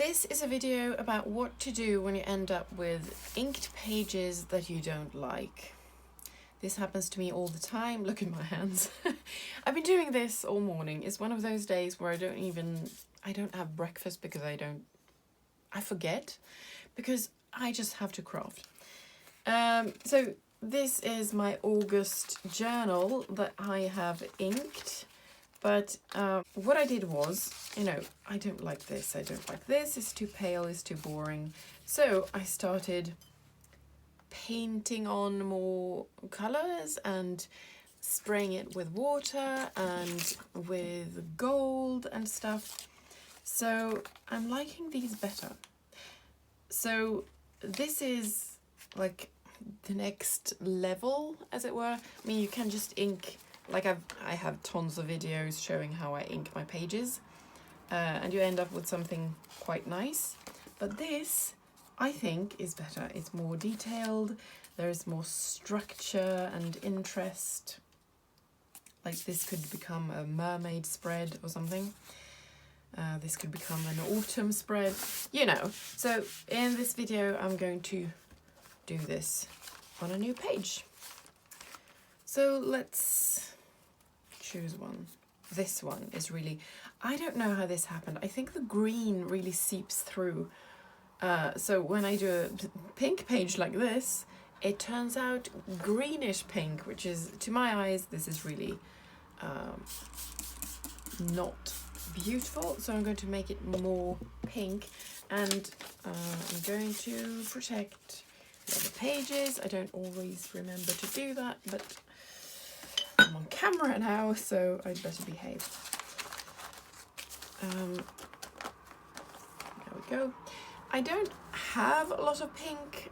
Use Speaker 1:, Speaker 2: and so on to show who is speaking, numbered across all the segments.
Speaker 1: This is a video about what to do when you end up with inked pages that you don't like. This happens to me all the time. Look at my hands. I've been doing this all morning. It's one of those days where I don't have breakfast because I forget, because I just have to craft. So this is my August journal that I have inked. But what I did was, I don't like this, it's too pale, it's too boring. So I started painting on more colours and spraying it with water and with gold and stuff. So I'm liking these better. So this is like the next level, as it were. I mean, you can just ink. Like I have tons of videos showing how I ink my pages, and you end up with something quite nice. But this, I think, is better. It's more detailed. There's more structure and interest. Like this could become a mermaid spread or something. This could become an autumn spread, So in this video, I'm going to do this on a new page. So let's choose one. This one is really, I don't know how this happened. I think the green really seeps through. So when I do a pink page like this, it turns out greenish pink, which is, to my eyes, this is really not beautiful. So I'm going to make it more pink, and I'm going to protect the other pages. I don't always remember to do that, but I'm on camera now, so I'd better behave. There we go. I don't have a lot of pink.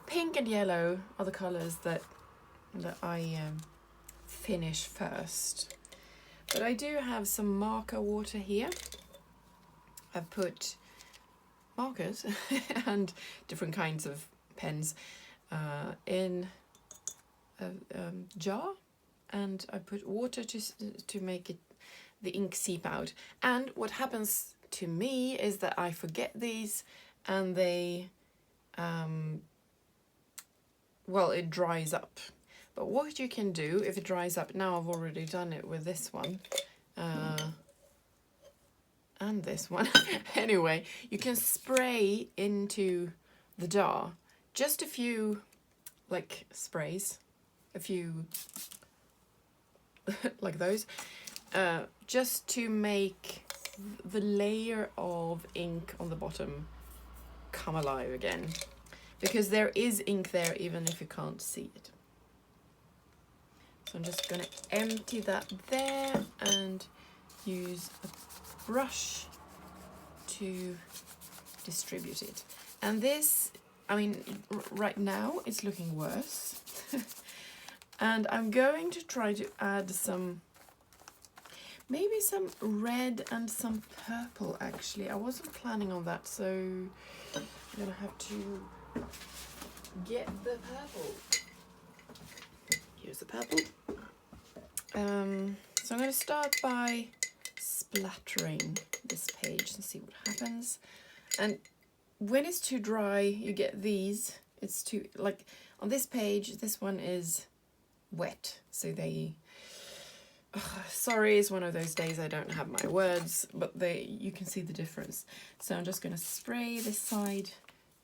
Speaker 1: Pink and yellow are the colours that I finish first. But I do have some marker water here. I've put markers and different kinds of pens in a jar. And I put water to make the ink seep out. And what happens to me is that I forget these, and they, it dries up. But what you can do if it dries up, now I've already done it with this one, and this one. Anyway, you can spray into the jar, just a few, sprays, a few like those, just to make the layer of ink on the bottom come alive again, because there is ink there even if you can't see it. So I'm just going to empty that there and use a brush to distribute it. And this, right now it's looking worse. And I'm going to try to add maybe some red and some purple, actually. I wasn't planning on that, so I'm gonna have to get the purple. Here's the purple. So I'm gonna start by splattering this page and see what happens. And when it's too dry, you get these. It's too, on this page, this one is wet, so sorry, it's one of those days I don't have my words, but you can see the difference. So I'm just going to spray this side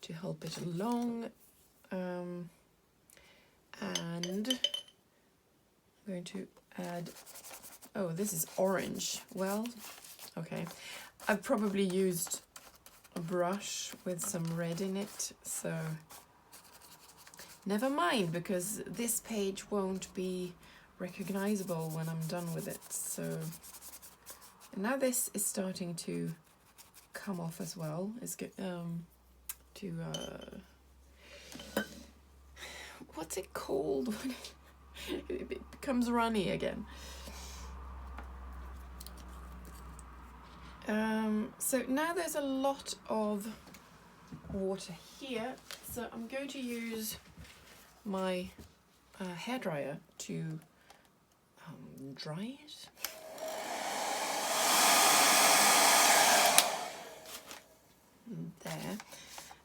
Speaker 1: to help it along, and I'm going to add, this is orange. Well, okay, I've probably used a brush with some red in it, so never mind, because this page won't be recognizable when I'm done with it. So, and now this is starting to come off as well. It's good what's it called when it becomes runny again? So now there's a lot of water here, so I'm going to use my hairdryer to dry it.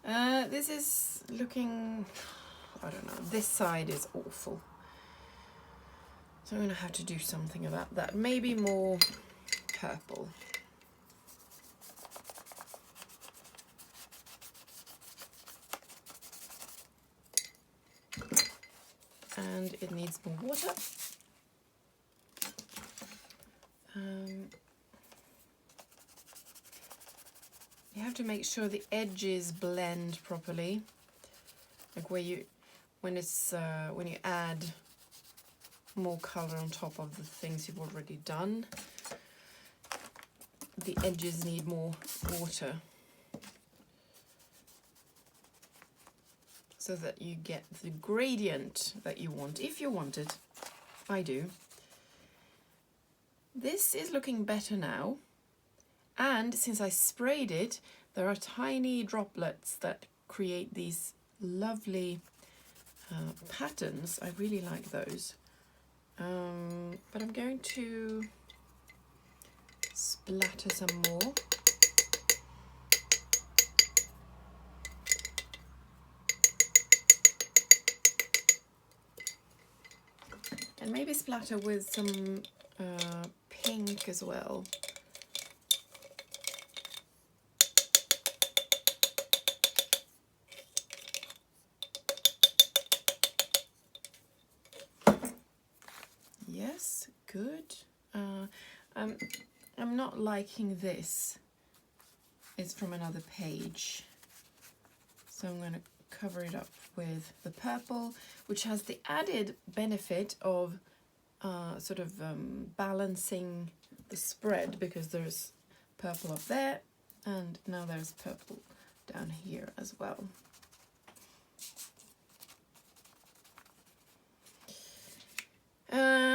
Speaker 1: there. This is looking, I don't know, this side is awful. So I'm going to have to do something about that. Maybe more purple. And it needs more water. You have to make sure the edges blend properly, like when you add more color on top of the things you've already done. The edges need more water so that you get the gradient that you want, if you want it. I do. This is looking better now, and since I sprayed it, there are tiny droplets that create these lovely patterns. I really like those. But I'm going to splatter some more. And maybe splatter with some pink as well. Yes, good. I'm not liking this. It's from another page. So I'm going to cover it up with the purple, which has the added benefit of balancing the spread, because there's purple up there and now there's purple down here as well.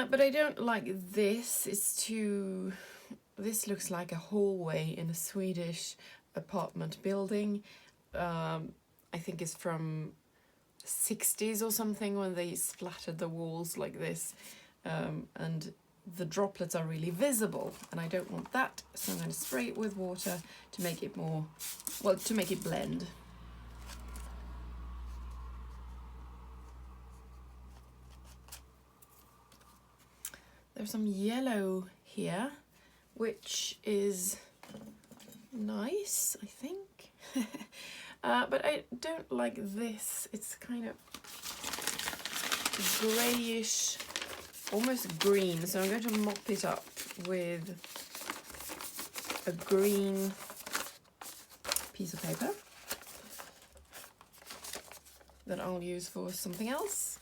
Speaker 1: But I don't like this. This looks like a hallway in a Swedish apartment building. I think it's from the 60s or something, when they splattered the walls like this. And the droplets are really visible, and I don't want that, so I'm going to spray it with water to make it more, well, to make it blend. There's some yellow here, which is nice, I think. But I don't like this. It's kind of greyish, almost green, so I'm going to mop it up with a green piece of paper that I'll use for something else.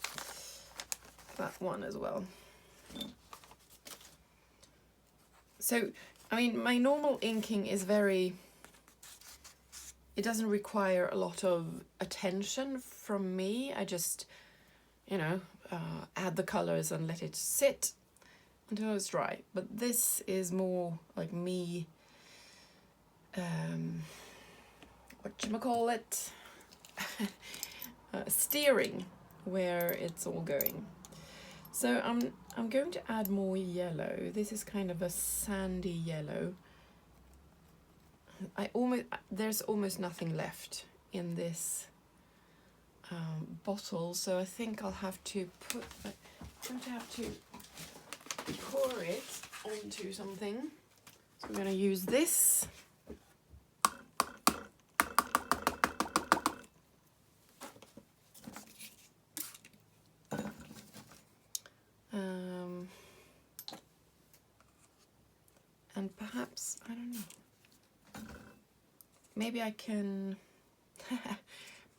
Speaker 1: That one as well. So, I mean, my normal inking is it doesn't require a lot of attention from me. I just, add the colors and let it sit until it's dry. But this is more like me, whatchamacallit, steering where it's all going. So I'm going to add more yellow. This is kind of a sandy yellow. There's almost nothing left in this bottle, so I think I'll have to pour it onto something. So I'm going to use this. And perhaps, I don't know, maybe I can,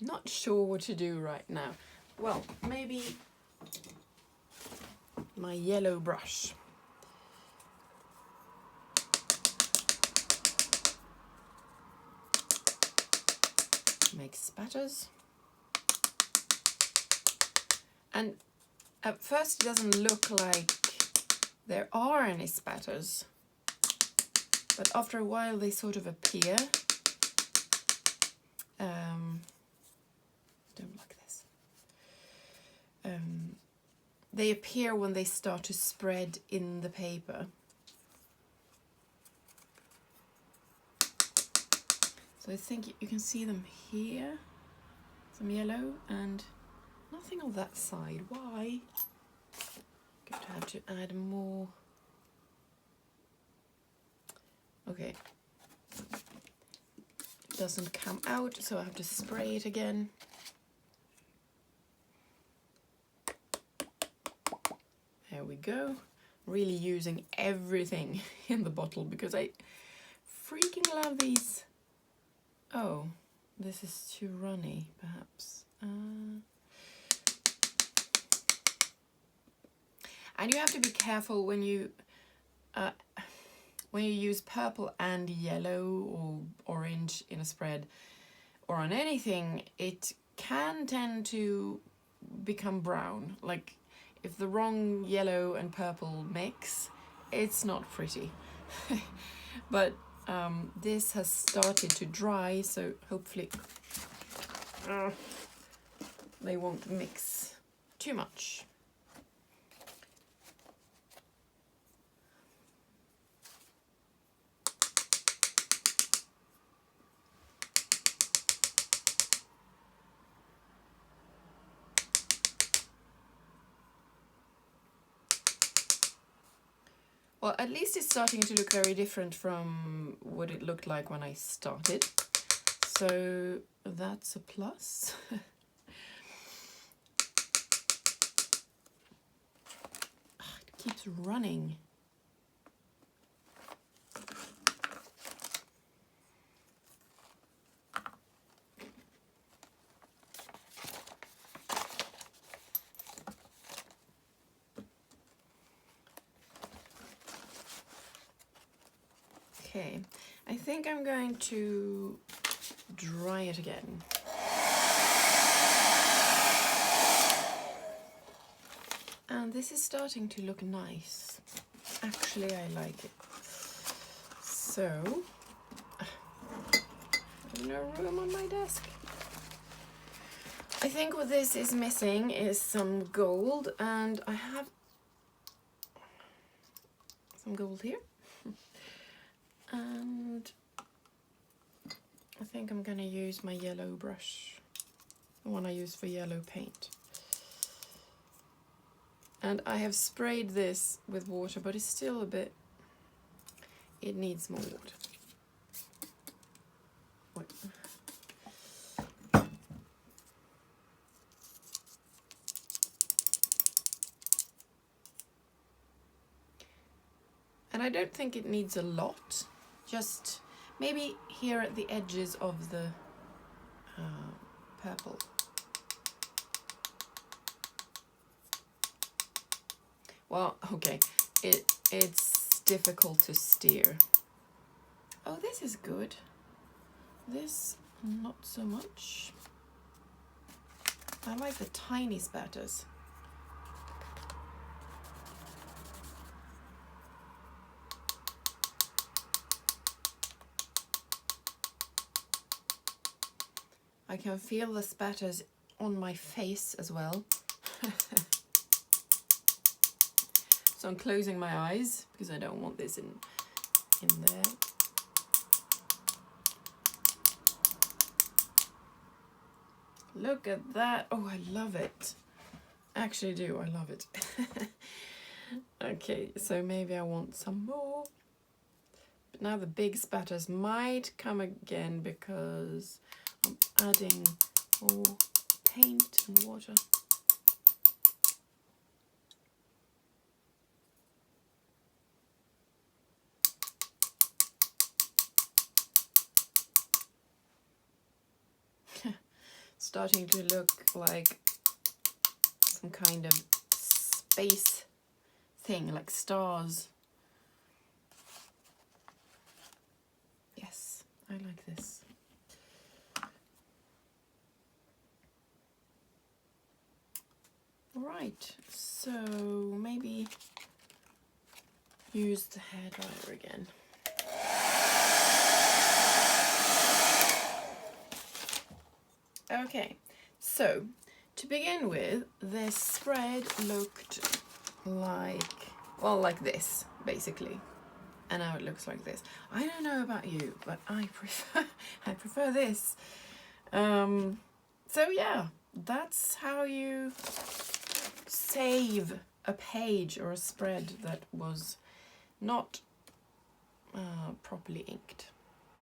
Speaker 1: not sure what to do right now. Well, maybe my yellow brush. Make spatters. And at first it doesn't look like there are any spatters, but after a while they sort of appear. Don't like this. They appear when they start to spread in the paper. So I think you can see them here, some yellow, and nothing on that side. Why? Going to have to add more. Okay. It doesn't come out, so I have to spray it again. There we go. Really using everything in the bottle because I freaking love these. Oh, this is too runny, perhaps. And you have to be careful when you use purple and yellow or orange in a spread or on anything. It can tend to become brown. Like if the wrong yellow and purple mix, it's not pretty. But this has started to dry, so hopefully they won't mix too much. Well, at least it's starting to look very different from what it looked like when I started. So that's a plus. It keeps running. Okay, I think I'm going to dry it again. And this is starting to look nice. Actually, I like it. So, there's no room on my desk. I think what this is missing is some gold, and I have some gold here. And I think I'm going to use my yellow brush, the one I use for yellow paint. And I have sprayed this with water, but it's still a bit, it needs more water. Wait. And I don't think it needs a lot. Just maybe here at the edges of the purple. Well, okay, it's difficult to steer. Oh, this is good. This, not so much. I like the tiny spatters. I can feel the spatters on my face as well. So I'm closing my eyes because I don't want this in there. Look at that. Oh, I love it. I actually do. I love it. Okay, so maybe I want some more. But now the big spatters might come again because I'm adding more paint and water. Starting to look like some kind of space thing, like stars. Yes, I like this. Right, so maybe use the hairdryer again. Okay, so to begin with, this spread looked like, well, like this, basically. and now it looks like this. I don't know about you, but I prefer this. So yeah, that's how you save a page or a spread that was not properly inked.